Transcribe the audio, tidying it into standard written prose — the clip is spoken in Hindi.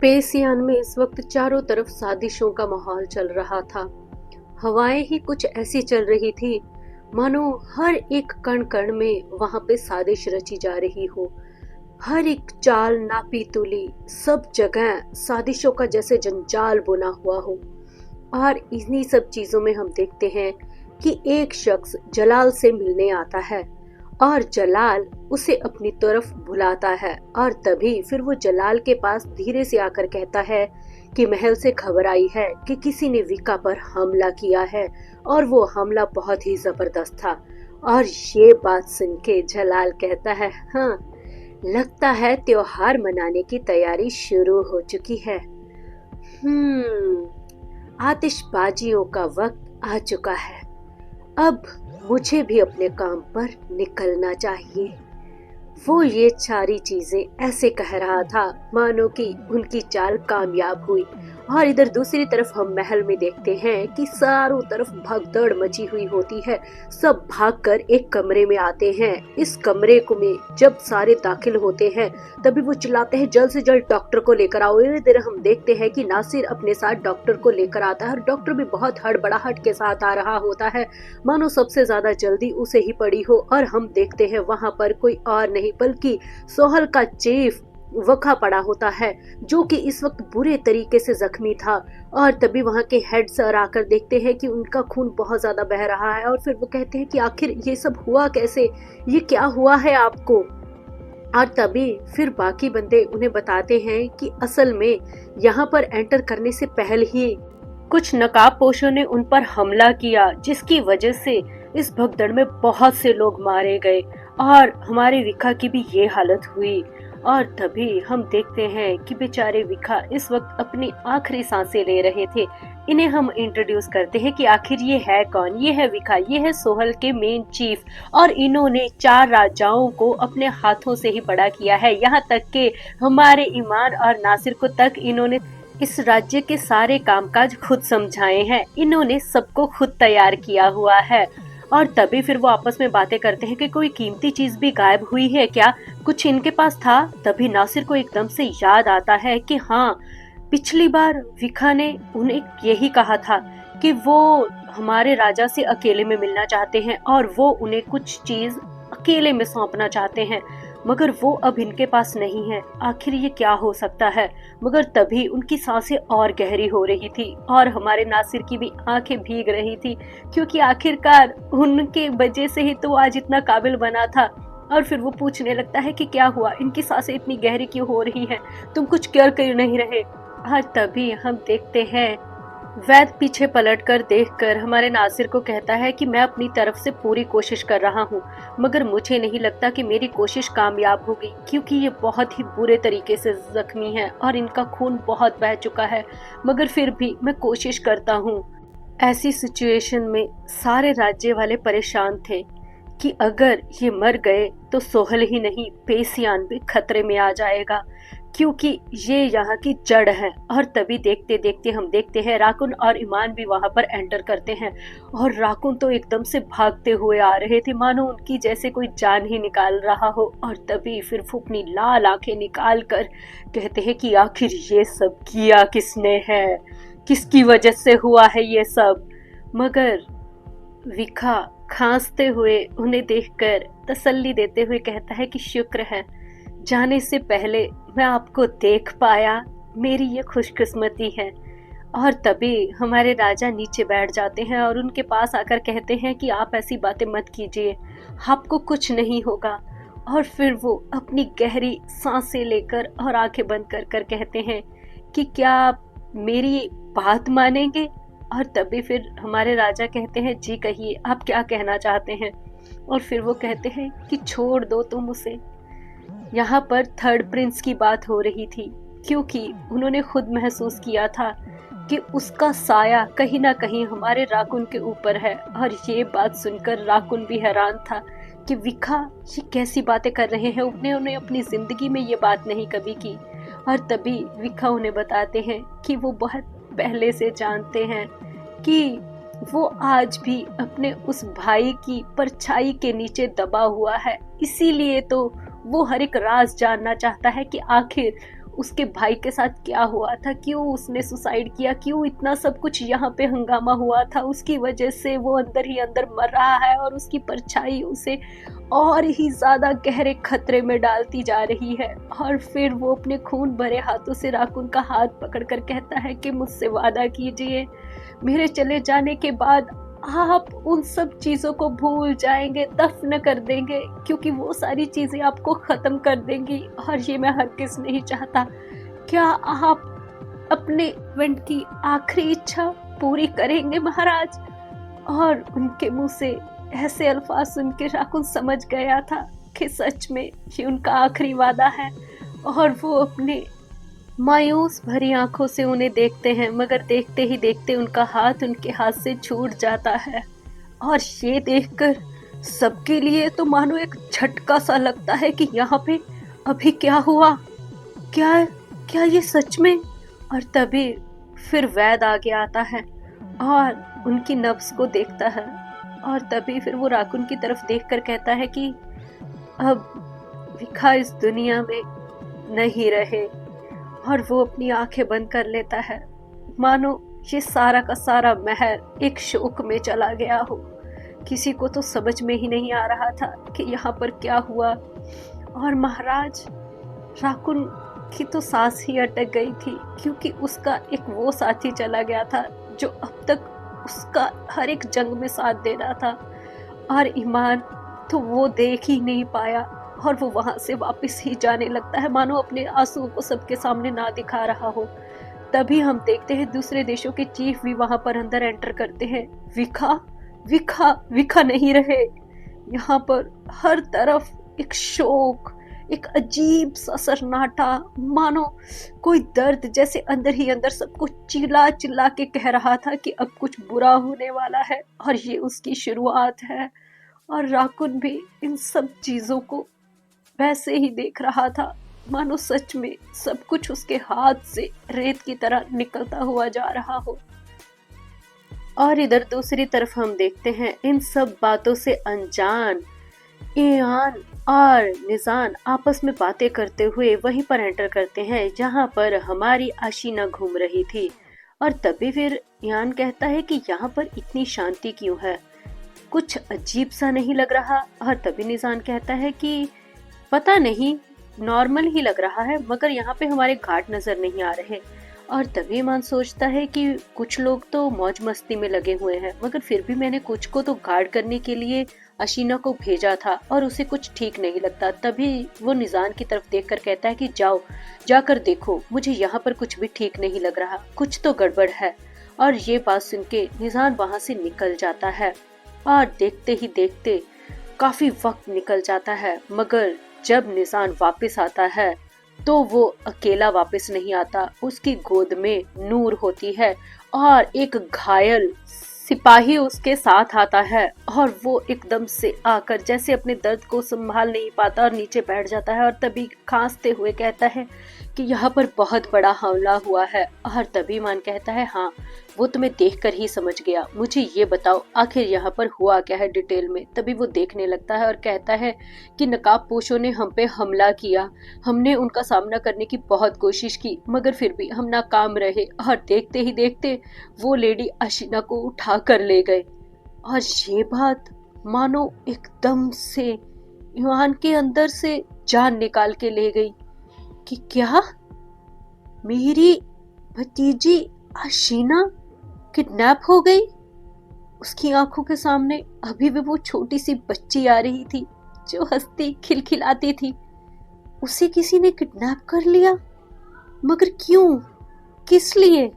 पेसियान में इस वक्त चारों तरफ साजिशों का माहौल चल रहा था। हवाएं ही कुछ ऐसी चल रही थी मानो हर एक कण कण में वहां पे साजिश रची जा रही हो। हर एक चाल नापी तुली, सब जगह साजिशों का जैसे जंजाल बुना हुआ हो। और इन्हीं सब चीजों में हम देखते हैं कि एक शख्स जलाल से मिलने आता है और जलाल उसे अपनी तरफ बुलाता है। और तभी फिर वो जलाल के पास धीरे से आकर कहता है कि महल से खबर आई है कि किसी ने विका पर हमला किया है और वो हमला बहुत ही जबरदस्त था। और ये बात सुन के जलाल कहता है, हाँ, लगता है त्योहार मनाने की तैयारी शुरू हो चुकी है। आतिशबाजियों का वक्त आ चुका है। अब मुझे भी अपने काम पर निकलना चाहिए। वो ये सारी चीजें ऐसे कह रहा था मानो कि उनकी चाल कामयाब हुई। और इधर दूसरी तरफ हम महल में देखते हैं कि चारों तरफ भगदड़ मची हुई होती है। सब भागकर एक कमरे में आते हैं। इस कमरे को में जब सारे दाखिल होते हैं तभी वो चिल्लाते हैं, जल्द से जल्द डॉक्टर को लेकर आओ। इधर हम देखते हैं कि नासिर अपने साथ डॉक्टर को लेकर आता है और डॉक्टर भी बहुत हड़बड़ाहट के साथ आ रहा होता है मानो सबसे ज्यादा जल्दी उसे ही पड़ी हो। और हम देखते हैं वहां पर कोई और नहीं बल्कि सोहल का चीफ वखा पड़ा होता है जो कि इस वक्त बुरे तरीके से जख्मी था। और तभी वहां के हेड सर आकर देखते हैं कि उनका खून बहुत ज्यादा बह रहा है और फिर वो कहते हैं कि आखिर ये सब हुआ कैसे, ये क्या हुआ है आपको। और तभी फिर बाकी बंदे उन्हें बताते हैं कि असल में यहाँ पर एंटर करने से पहले ही कुछ नकाबपोशों ने उन पर हमला किया जिसकी वजह से इस भगदड़ में बहुत से लोग मारे गए और हमारे विखा की भी ये हालत हुई। और तभी हम देखते हैं कि बेचारे विखा इस वक्त अपनी आखिरी सांसें ले रहे थे। इन्हें हम इंट्रोड्यूस करते हैं कि आखिर ये है कौन। ये है विखा, ये है सोहल के मेन चीफ और इन्होंने 4 राजाओं को अपने हाथों से ही बड़ा किया है। यहाँ तक के हमारे ईमान और नासिर को तक इन्होंने इस राज्य के सारे कामकाज खुद समझाए हैं। इन्होंने सबको खुद तैयार किया हुआ है। और तभी फिर वो आपस में बातें करते हैं कि कोई कीमती चीज भी गायब हुई है क्या, कुछ इनके पास था। तभी नासिर को एकदम से याद आता है कि हाँ, पिछली बार विखा ने उन्हें यही कहा था कि वो हमारे राजा से अकेले में मिलना चाहते हैं और वो उन्हें कुछ चीज अकेले में सौंपना चाहते हैं, मगर वो अब इनके पास नहीं है। आखिर ये क्या हो सकता है। मगर तभी उनकी सांसें और गहरी हो रही थी और हमारे नासिर की भी आंखें भीग रही थी क्योंकि आखिरकार उनके वजह से ही तो आज इतना काबिल बना था। और फिर वो पूछने लगता है कि क्या हुआ, इनकी सांसें इतनी गहरी क्यों हो रही हैं, तुम कुछ कर नहीं रहे। और तभी हम देखते हैं वैद पीछे पलटकर देखकर हमारे नासिर को कहता है कि मैं अपनी तरफ से पूरी कोशिश कर रहा हूँ, मगर मुझे नहीं लगता कि मेरी कोशिश कामयाब होगी क्योंकि ये बहुत ही बुरे तरीके से जख्मी है और इनका खून बहुत बह चुका है। मगर फिर भी मैं कोशिश करता हूँ। ऐसी सिचुएशन में सारे राज्य वाले परेशान थे कि अगर ये मर गए तो सोहल ही नहीं पेसियान भी खतरे में आ जाएगा क्योंकि ये यहाँ की जड़ है। और तभी देखते देखते हम देखते हैं राकुन और ईमान भी वहां पर एंटर करते हैं और राकुन तो एकदम से भागते हुए आ रहे थे मानो उनकी जैसे कोई जान ही निकाल रहा हो। और तभी फिर वो अपनी लाल आंखें निकाल कर कहते हैं कि आखिर ये सब किया किसने है, किसकी वजह से हुआ है ये सब। मगर विखा खांसते हुए उन्हें देखकर तसल्ली देते हुए कहता है कि शुक्र है, जाने से पहले मैं आपको देख पाया, मेरी ये खुशकिस्मती है। और तभी हमारे राजा नीचे बैठ जाते हैं और उनके पास आकर कहते हैं कि आप ऐसी बातें मत कीजिए, आपको कुछ नहीं होगा। और फिर वो अपनी गहरी सांसें लेकर और आंखें बंद कर कर कहते हैं कि क्या आप मेरी बात मानेंगे। और तभी फिर हमारे राजा कहते हैं, जी कहिए, आप क्या कहना चाहते हैं। और फिर वो कहते हैं कि छोड़ दो तुम उसे। यहाँ पर थर्ड प्रिंस की बात हो रही थी क्योंकि उन्होंने खुद महसूस किया था कि उसका साया कहीं ना कहीं हमारे राकुन के ऊपर है। और ये बात सुनकर राकुन भी हैरान था कि विखा ये कैसी बातें कर रहे हैं, उन्हें अपनी जिंदगी में ये बात नहीं कभी की। और तभी विखा उन्हें बताते हैं कि वो बहुत पहले से जानते हैं कि वो आज भी अपने उस भाई की परछाई के नीचे दबा हुआ है, इसीलिए तो वो हर एक राज जानना चाहता है कि आखिर उसके भाई के साथ क्या हुआ था, क्यों उसने सुसाइड किया, क्यों इतना सब कुछ यहाँ पे हंगामा हुआ था, उसकी वजह से वो अंदर ही अंदर मर रहा है और उसकी परछाई उसे और ही ज्यादा गहरे खतरे में डालती जा रही है। और फिर वो अपने खून भरे हाथों से राकुन का हाथ पकड़कर कहता है कि मुझसे वादा कीजिए, मेरे चले जाने के बाद आप उन सब चीजों को भूल जाएंगे, दफन कर देंगे, क्योंकि वो सारी चीजें आपको खत्म कर देंगी और ये मैं हरगिज नहीं चाहता। क्या आप अपने इवेंट की आखिरी इच्छा पूरी करेंगे महाराज? और उनके मुंह से ऐसे अल्फाज सुन के राकुन समझ गया था कि सच में ये उनका आखिरी वादा है। और वो अपने मायूस भरी आंखों से उन्हें देखते हैं, मगर देखते ही देखते उनका हाथ उनके हाथ से छूट जाता है। और ये देखकर सबके लिए तो मानो एक झटका सा लगता है कि यहाँ पे अभी क्या हुआ, क्या क्या ये सच में? और तभी फिर वैद आगे आता है और उनकी नब्ज को देखता है। और तभी फिर वो राकुन की तरफ देखकर कहता है कि अब विखा इस दुनिया में नहीं रहे। और वो अपनी आंखें बंद कर लेता है, मानो ये सारा का सारा महल एक शोक में चला गया हो। किसी को तो समझ में ही नहीं आ रहा था कि यहाँ पर क्या हुआ। और महाराज राकुन की तो सांस ही अटक गई थी, क्योंकि उसका एक वो साथी चला गया था जो अब तक उसका हर एक जंग में साथ दे रहा था। और ईमान तो वो देख ही नहीं पाया और वो वहां से वापस ही जाने लगता है, मानो अपने आंसुओं को सबके सामने ना दिखा रहा हो। तभी हम देखते हैं दूसरे देशों के चीफ भी वहां पर अंदर एंटर करते हैं। विखा विखा विखा नहीं रहे। यहाँ पर हर तरफ एक शोक, एक अजीब सा सन्नाटा, मानो कोई दर्द जैसे अंदर ही अंदर सबको चिल्ला चिल्ला के कह रहा था कि अब कुछ बुरा होने वाला है और ये उसकी शुरुआत है। और राकुन भी इन सब चीजों को वैसे ही देख रहा था, मानो सच में सब कुछ उसके हाथ से रेत की तरह निकलता हुआ जा रहा हो। और इधर दूसरी तरफ हम देखते हैं इन सब बातों से अनजान ईयान और निजान आपस में बातें करते हुए वहीं पर एंटर करते हैं जहां पर हमारी आशीना घूम रही थी। और तभी फिर ईयान कहता है कि यहाँ पर इतनी शांति क्यों है, कुछ अजीब सा नहीं लग रहा। और तभी निजान कहता है कि पता नहीं, नॉर्मल ही लग रहा है, मगर यहाँ पे हमारे घाट नजर नहीं आ रहे। और तभी ईमान सोचता है कि कुछ लोग तो मौज मस्ती में लगे हुए हैं, मगर फिर भी मैंने कुछ को तो गार्ड करने के लिए अशीना को भेजा था और उसे कुछ ठीक नहीं लगता। तभी वो निजान की तरफ देखकर कहता है कि जाओ, जाकर देखो, मुझे यहाँ पर कुछ भी ठीक नहीं लग रहा, कुछ तो गड़बड़ है। और ये बात सुन के निजान वहां से निकल जाता है। और देखते ही देखते काफी वक्त निकल जाता है, मगर जब निजान वापस आता है तो वो अकेला वापस नहीं आता, उसकी गोद में नूर होती है और एक घायल सिपाही उसके साथ आता है। और वो एकदम से आकर जैसे अपने दर्द को संभाल नहीं पाता और नीचे बैठ जाता है और तभी खांसते हुए कहता है कि यहाँ पर बहुत बड़ा हमला हुआ है। और तभी ईमान कहता है हाँ, वो तुम्हें देखकर ही समझ गया, मुझे ये बताओ आखिर यहाँ पर हुआ क्या है डिटेल में। तभी वो देखने लगता है और कहता है कि नकाबपोशों ने हम पे हमला किया, हमने उनका सामना करने की बहुत कोशिश की, मगर फिर भी हम नाकाम रहे। और देखते ही देखते वो लेडी अशीना को उठा कर ले गए। और ये बात मानो एकदम से ईमान के अंदर से जान निकाल के ले गई कि क्या मेरी भतीजी अशीना किडनैप हो गई? उसकी आंखों के सामने अभी भी वो छोटी सी बच्ची आ रही थी जो हंसती खिलखिलाती थी। उसे किसी ने किडनैप कर लिया, मगर क्यों, किस लिए?